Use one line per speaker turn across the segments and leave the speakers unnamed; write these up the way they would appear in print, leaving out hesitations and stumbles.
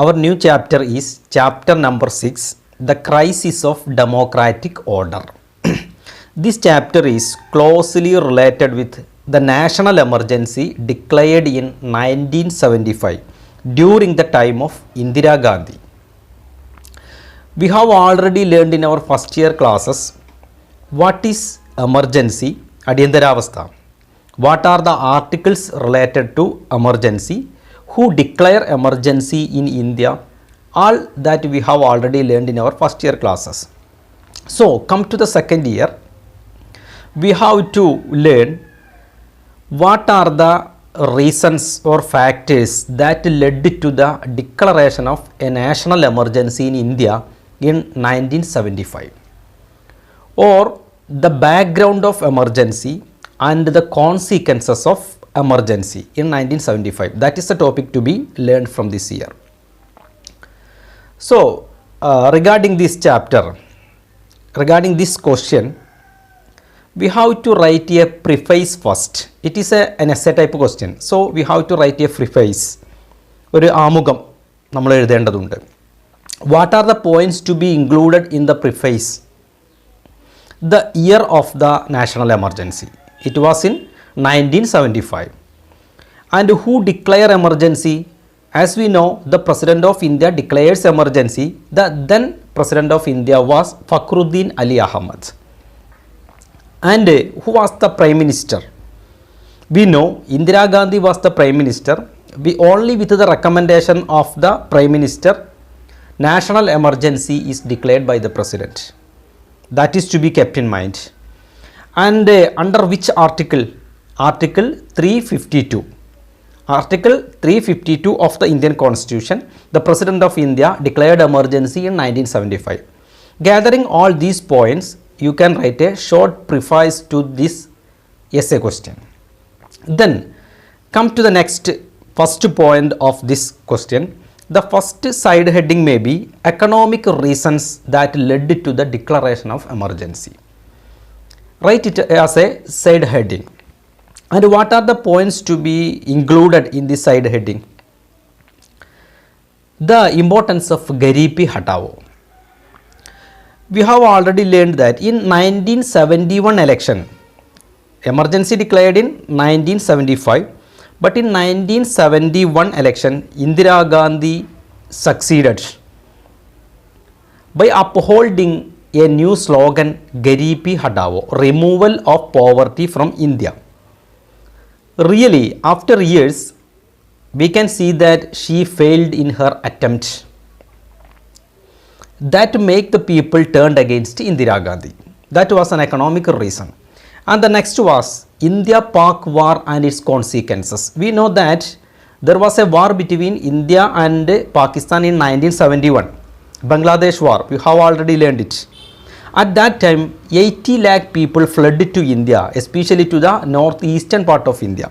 Our new chapter is chapter number 6, The Crisis of Democratic Order. This chapter is closely related with the national emergency declared in 1975 during the time of Indira Gandhi. We have already learned in our first year classes what is emergency, Adyantaravastha. What are the articles related to emergency? Who declare emergency in India? All that we have already learned in our first year classes. So come to the second year, we have to learn what are the reasons or factors that led to the declaration of a national emergency in India in 1975, or the background of emergency and the consequences of emergency in 1975. That is the topic to be learned from this year. So regarding this chapter, regarding this question, we have to write a preface first. It is an essay type question. So we have to write a preface. ഒരു ആമുഖം നമ്മൾ എഴുതേണ്ടതുണ്ട്. What are the points to be included in the preface? The year of the national emergency. It was in 1975. And who declared emergency? As we know, the President of India declares emergency. The then President of India was Fakhruddin Ali Ahmad. And who was the Prime Minister? We know Indira Gandhi was the Prime Minister. We only with the recommendation of the Prime Minister, national emergency is declared by the President. That is to be kept in mind. And under which article? Article 352. Article 352 of the Indian Constitution, the President of India declared emergency in 1975. Gathering all these points, you can write a short preface to this essay question. Then come to the next first point of this question. The first side heading may be economic reasons that led to the declaration of emergency. Write it as a side heading. And what are the points to be included in this side heading? The importance of Garibi Hatao. We have already learned that in 1971 election, emergency declared in 1975, but in 1971 election, Indira Gandhi succeeded by upholding a new slogan, Garibi Hatao, removal of poverty from India. Really, after years, we can see that she failed in her attempt. That make the people turned against Indira Gandhi. That was an economic reason. And the next was India-Pak war and its consequences. We know that there was a war between India and Pakistan in 1971. Bangladesh war, we have already learned it. At that time, 80 lakh people fled to India, especially to the northeastern part of India.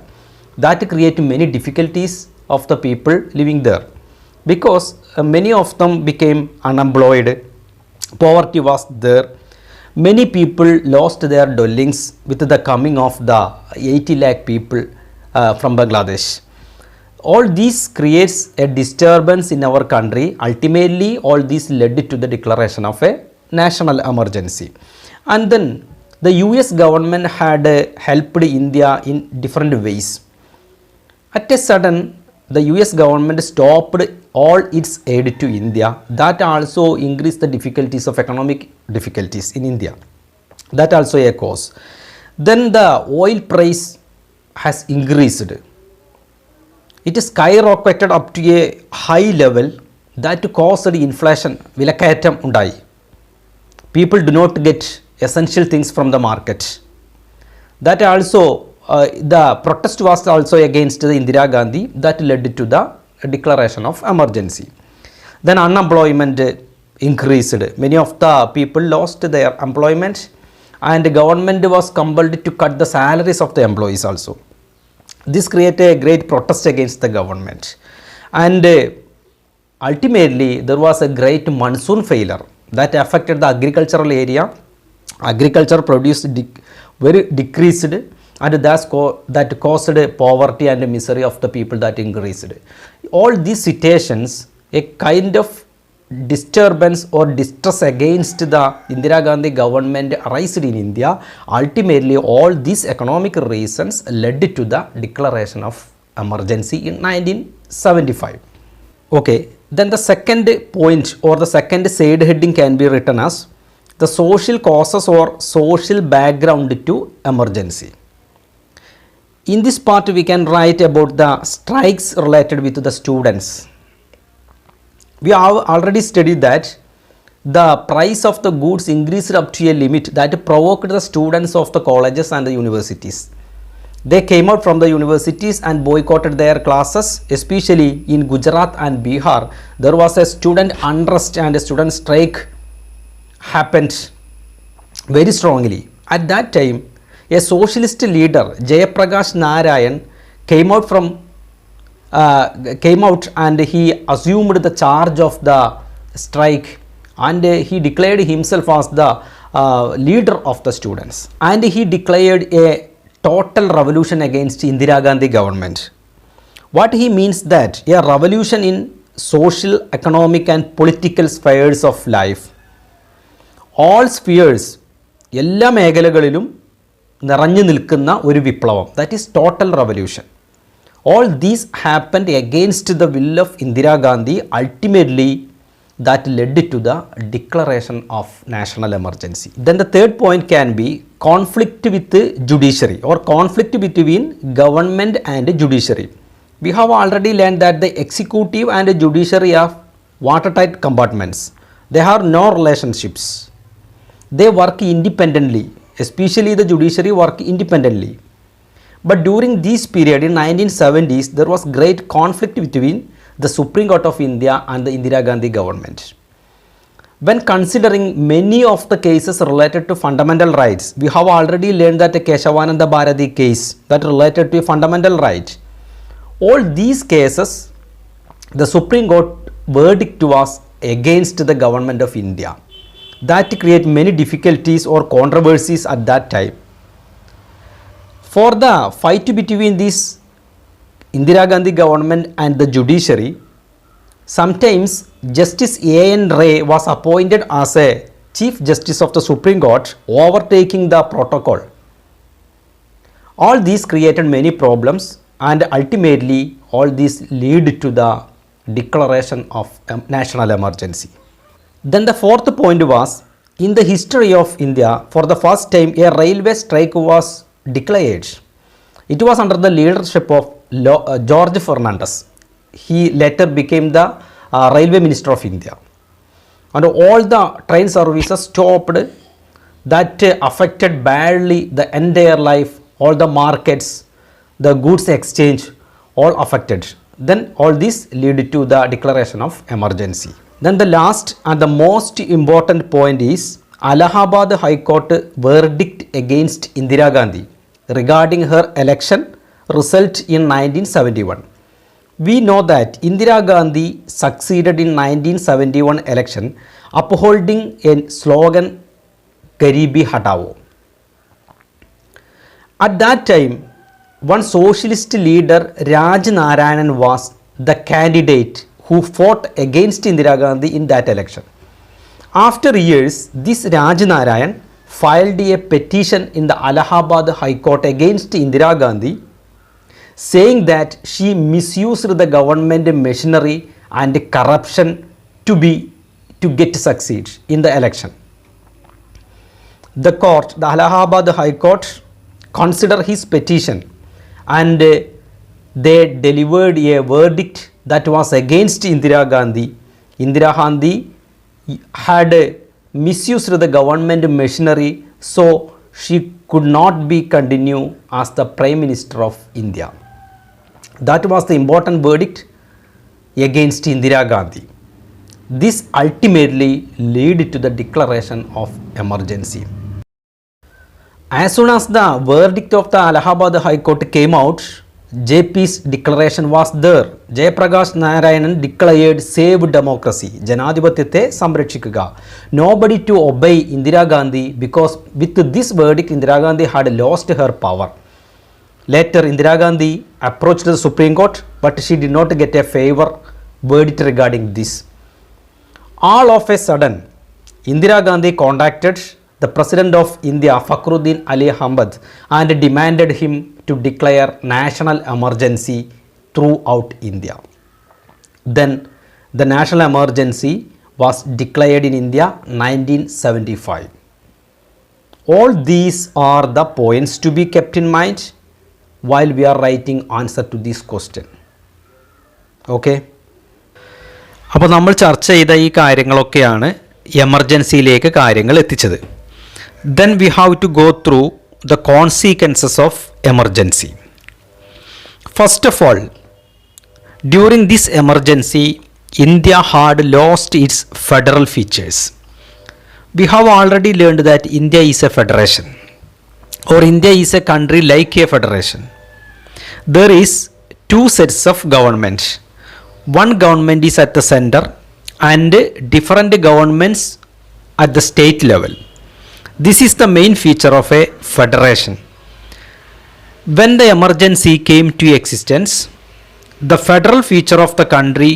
That created many difficulties of the people living there, because many of them became unemployed, poverty was there, many people lost their dwellings with the coming of the 80 lakh people from Bangladesh. All this creates a disturbance in our country. Ultimately, all this led to the declaration of a national emergency. And then the US government had helped India in different ways. At a sudden, the US government stopped all its aid to India. That also increased the difficulties of economic difficulties in India. That also a cause. Then the oil price has increased. It is skyrocketed up to a high level that caused inflation. Vilakayattam undai. People do not get essential things from the market. That also, the protest was also against the Indira Gandhi. That led to the declaration of emergency. Then unemployment increased. Many of the people lost their employment, and the government was compelled to cut the salaries of the employees also. This created a great protest against the government. And ultimately, there was a great monsoon failure that affected the agricultural area. Agriculture produce very decreased, and that caused poverty and misery of the people that increased. All these situations a kind of disturbance or distress against the Indira Gandhi government arose in India. Ultimately, all these economic reasons led to the declaration of emergency in 1975. Okay, then the second point or the second side heading can be written as the social causes or social background to emergency. In this part, we can write about the strikes related with the students. We have already studied that the price of the goods increased up to a limit that provoked the students of the colleges and the universities. They came out from the universities and boycotted their classes, especially in Gujarat and Bihar. There was a student unrest and a student strike happened very strongly. At that time, a socialist leader, Jayaprakash Narayan, came out and he assumed the charge of the strike, and he declared himself as the leader of the students, and he declared a total revolution against Indira Gandhi government. What he means that a revolution in social, economic and political spheres of life. All spheres, എല്ലാ മേഖലകളിലും നിറഞ്ഞു നിൽക്കുന്ന ഒരു വിപ്ലവം, that is total revolution. All these happened against the will of Indira Gandhi. Ultimately, that led to the declaration of national emergency. Then the third point can be conflict with the judiciary or conflict between government and judiciary. We have already learned that the executive and the judiciary are watertight compartments. They have no relationships. They work independently, especially the judiciary work independently. But during this period in 1970s, there was great conflict between the Supreme Court of India and the Indira Gandhi government. When considering many of the cases related to fundamental rights, we have already learned that the Keshavananda Bharati case that related to a fundamental right. All these cases, the Supreme Court verdict was against the government of India. That create many difficulties or controversies at that time. For the fight between this Indira Gandhi government and the judiciary, sometimes Justice A.N. Ray was appointed as a Chief Justice of the Supreme Court, overtaking the protocol. All these created many problems, and ultimately all these lead to the declaration of national emergency. Then the fourth point was, in the history of India, for the first time a railway strike was declared. It was under the leadership of George Fernandez. He later became the railway minister of India, and all the train services stopped. That affected badly the entire life, all the markets, the goods exchange, all affected. Then all this led to the declaration of emergency. Then the last and the most important point is Allahabad High Court verdict against Indira Gandhi regarding her election result in 1971. We know that Indira Gandhi succeeded in 1971 election upholding a slogan Garibi Hatao. At that time, one socialist leader, Raj Narayanan, was the candidate who fought against Indira Gandhi in that election. After years, this Raj Narayan filed a petition in the Allahabad High Court against Indira Gandhi, saying that she misused the government machinery and corruption to get succeed in the election. The Allahabad High Court considered his petition, and they delivered a verdict that was against Indira Gandhi. Indira Gandhi had misused the government machinery, so she could not be continue as the Prime Minister of India. That was the important verdict against Indira Gandhi. This ultimately led to the declaration of emergency. As soon as the verdict of the Allahabad High Court came out, JP's declaration was there. Jayaprakash Narayanan declared save democracy, Janadhipatyate Samrakshikkuka. Nobody to obey Indira Gandhi, because with this verdict Indira Gandhi had lost her power. Later Indira Gandhi approached the Supreme Court, but she did not get a favor verdict regarding this. All of a sudden, Indira Gandhi contacted the President of India, Fakhruddin Allahabad, and demanded him to declare national emergency throughout India. Then the national emergency was declared in India 1975. All these are the points to be kept in mind while we are writing answer to this question. Okay. അപ്പോൾ നമ്മൾ ചർച്ച ചെയ്ത ഈ കാര്യങ്ങളൊക്കെയാണ് എമർജൻസിയിലേക്ക് കാര്യങ്ങൾ എത്തിച്ചത്. Then we have to go through the consequences of emergency. First of all, during this emergency, India had lost its federal features. We have already learned that India is a federation, or India is a country like a federation. There is two sets of government. One government is at the center and different governments at the state level. This is the main feature of a federation. When the emergency came to existence, the federal feature of the country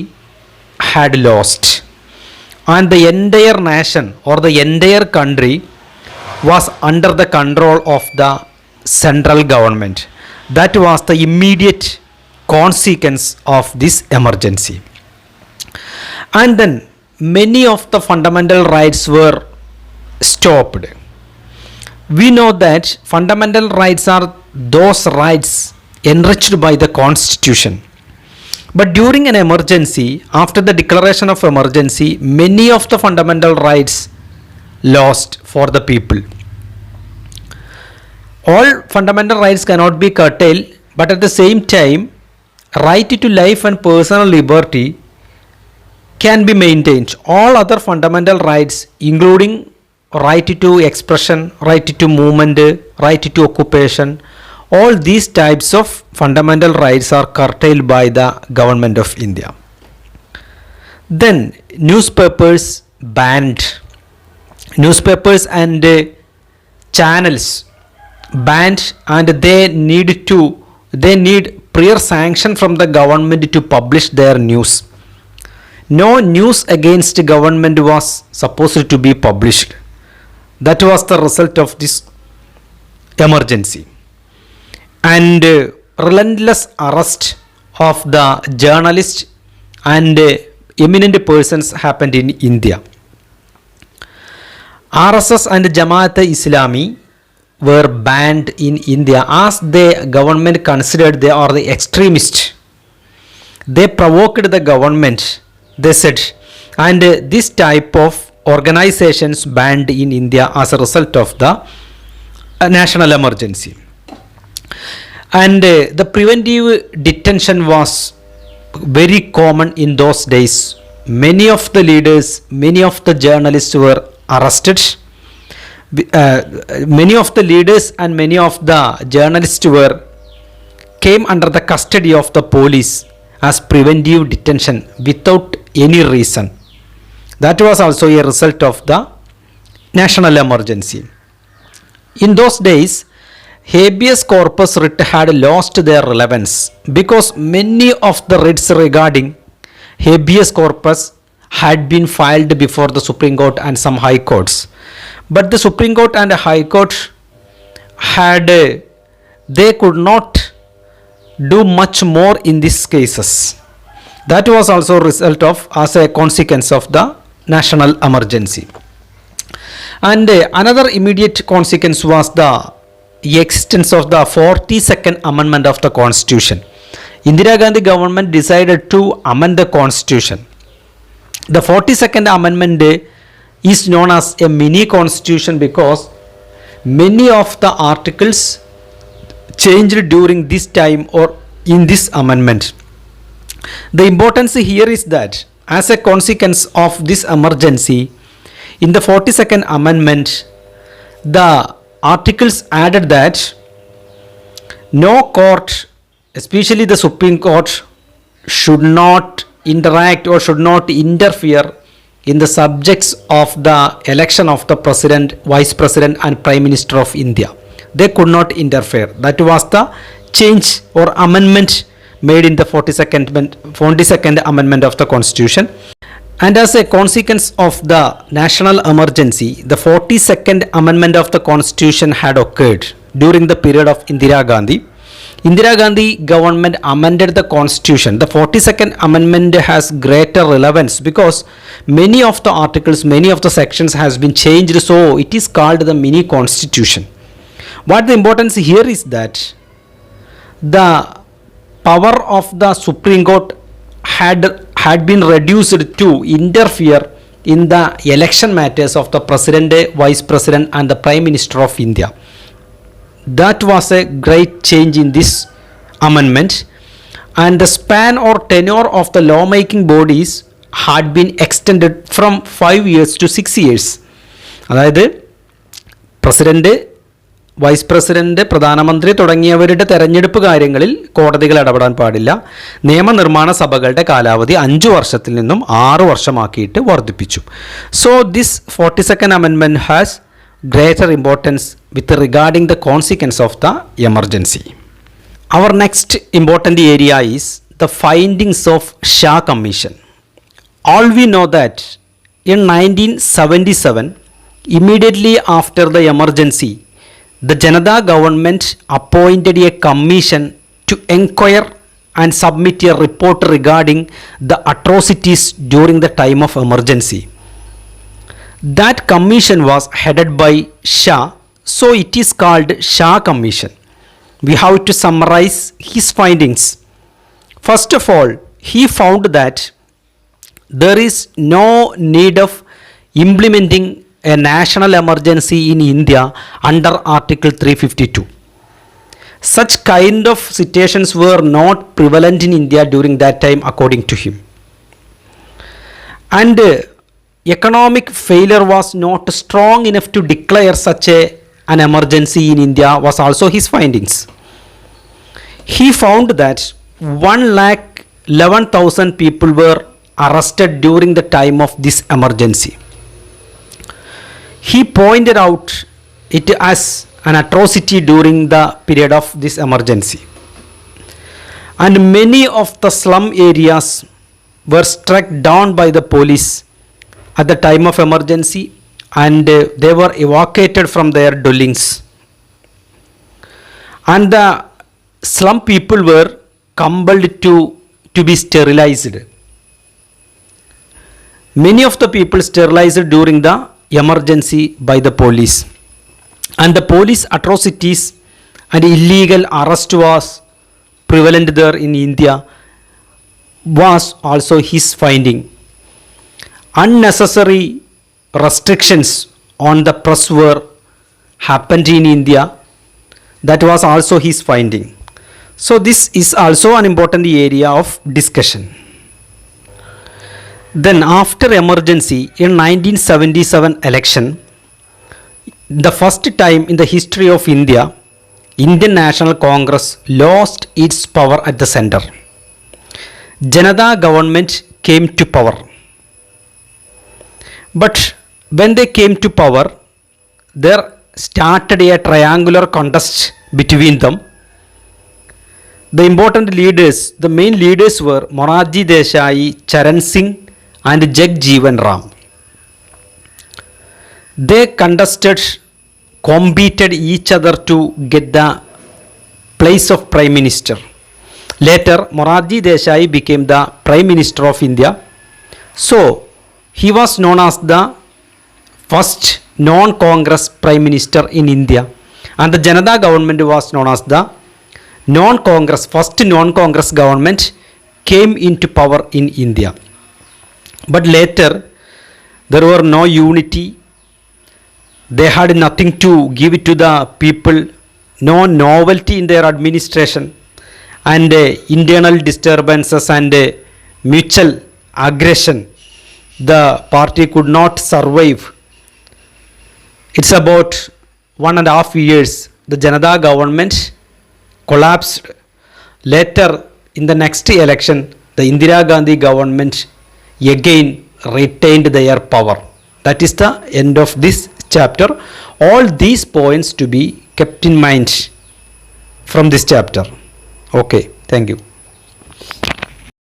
had lost, and the entire nation or the entire country was under the control of the central government. That was the immediate consequence of this emergency. And then many of the fundamental rights were stopped. We know that fundamental rights are those rights enriched by the Constitution. But during an emergency, after the declaration of emergency, many of the fundamental rights lost for the people. All fundamental rights cannot be curtailed, but at the same time, right to life and personal liberty can be maintained. All other fundamental rights, including right to expression, right to movement, right to occupation, all these types of fundamental rights are curtailed by the government of India. Then newspapers banned. Newspapers and channels banned, and they need prior sanction from the government to publish their news. No news against government was supposed to be published. That was the result of this emergency. And relentless arrest of the journalists and eminent persons happened in India. RSS and Jamaat-e-Islami were banned in India as the government considered they are the extremists. They provoked the government, they said, and this type of organizations banned in India as a result of the national emergency. And the preventive detention was very common in those days. Many of the leaders, many of the journalists were arrested. Many of the leaders and many of the journalists came under the custody of the police as preventive detention without any reason. That was also a result of the national emergency. In those days, habeas corpus writ had lost their relevance because many of the writs regarding habeas corpus had been filed before the Supreme Court and some high courts. But the Supreme Court and High Court they could not do much more in these cases. That was also a result of, as a consequence of the national emergency. And another immediate consequence was the existence of the 42nd Amendment of the Constitution. Indira Gandhi government decided to amend the Constitution. The 42nd Amendment is known as a mini constitution because many of the articles changed during this time or in this amendment. The importance here is that as a consequence of this emergency, in the 42nd Amendment, the articles added that no court, especially the Supreme Court, should not interact or should not interfere in the subjects of the election of the President, Vice President and Prime Minister of India. They could not interfere. That was the change or amendment made in the 42nd Amendment of the Constitution. And as a consequence of the national emergency, the 42nd Amendment of the Constitution had occurred during the period of Indira Gandhi. Indira Gandhi government amended the Constitution. The 42nd Amendment has greater relevance because many of the articles, many of the sections has been changed, so it is called the mini constitution. What the importance here is that the power of the Supreme Court had been reduced to interfere in the election matters of the President, Vice President and the Prime Minister of India. That was a great change in this amendment, and the span or tenure of the lawmaking bodies had been extended from 5 years to 6 years. അതായത് president, vice president, പ്രധാനമന്ത്രി തുടങ്ങിയവരുടെ തെരഞ്ഞെടുപ്പ് കാര്യങ്ങളിൽ കോടതികൾ ഇടപെടാൻ പാടില്ല. നിയമനിർമ്മാണ സഭകളുടെ കാലാവധി 5 വർഷത്തിൽ നിന്നും 6 വർഷമാക്കിയിട്ട് വർദ്ധിപ്പിച്ചു. So this 42nd Amendment has greater importance with regarding the consequence of the emergency. Our next important area is the findings of Shah Commission. All we know that in 1977, immediately after the emergency, the Janata government appointed a commission to inquire and submit a report regarding the atrocities during the time of emergency. That commission was headed by Shah, so it is called Shah Commission. We have to summarize his findings. First of all, he found that there is no need of implementing a national emergency in India under Article 352. Such kind of situations were not prevalent in India during that time, according to him. And economic failure was not strong enough to declare such an emergency in India was also his findings. He found that 1,11,000 people were arrested during the time of this emergency. He pointed out it as an atrocity during the period of this emergency. And many of the slum areas were struck down by the police at the time of emergency, and they were evacuated from their dwellings, and the slum people were compelled to be sterilized. Many of the people sterilized during the emergency by the police, and the police atrocities and illegal arrest was prevalent there in India was also his finding. Unnecessary restrictions on the press were happened in India. That was also his finding. So this is also an important area of discussion. Then after emergency in 1977 election, the first time in the history of India, Indian National Congress lost its power at the center. Janata government came to power. But when they came to power, there started a triangular contest between them. The important leaders, the main leaders were Morarji Desai, Charan Singh and Jagjeevan Ram. They competed each other to get the place of Prime Minister. Later, Morarji Desai became the Prime Minister of India. So, he was known as the first non-Congress Prime Minister in India, and the Janata government was known as the first non-Congress government came into power in India. But later, there were no unity. They had nothing to give to the people, no novelty in their administration, and internal disturbances and mutual aggression. The party could not survive. It's about 1.5 years the Janata government collapsed. Later, in the next election, the Indira Gandhi government again retained their power. That is the end of this chapter. All these points to be kept in mind from this chapter. Okay, thank you.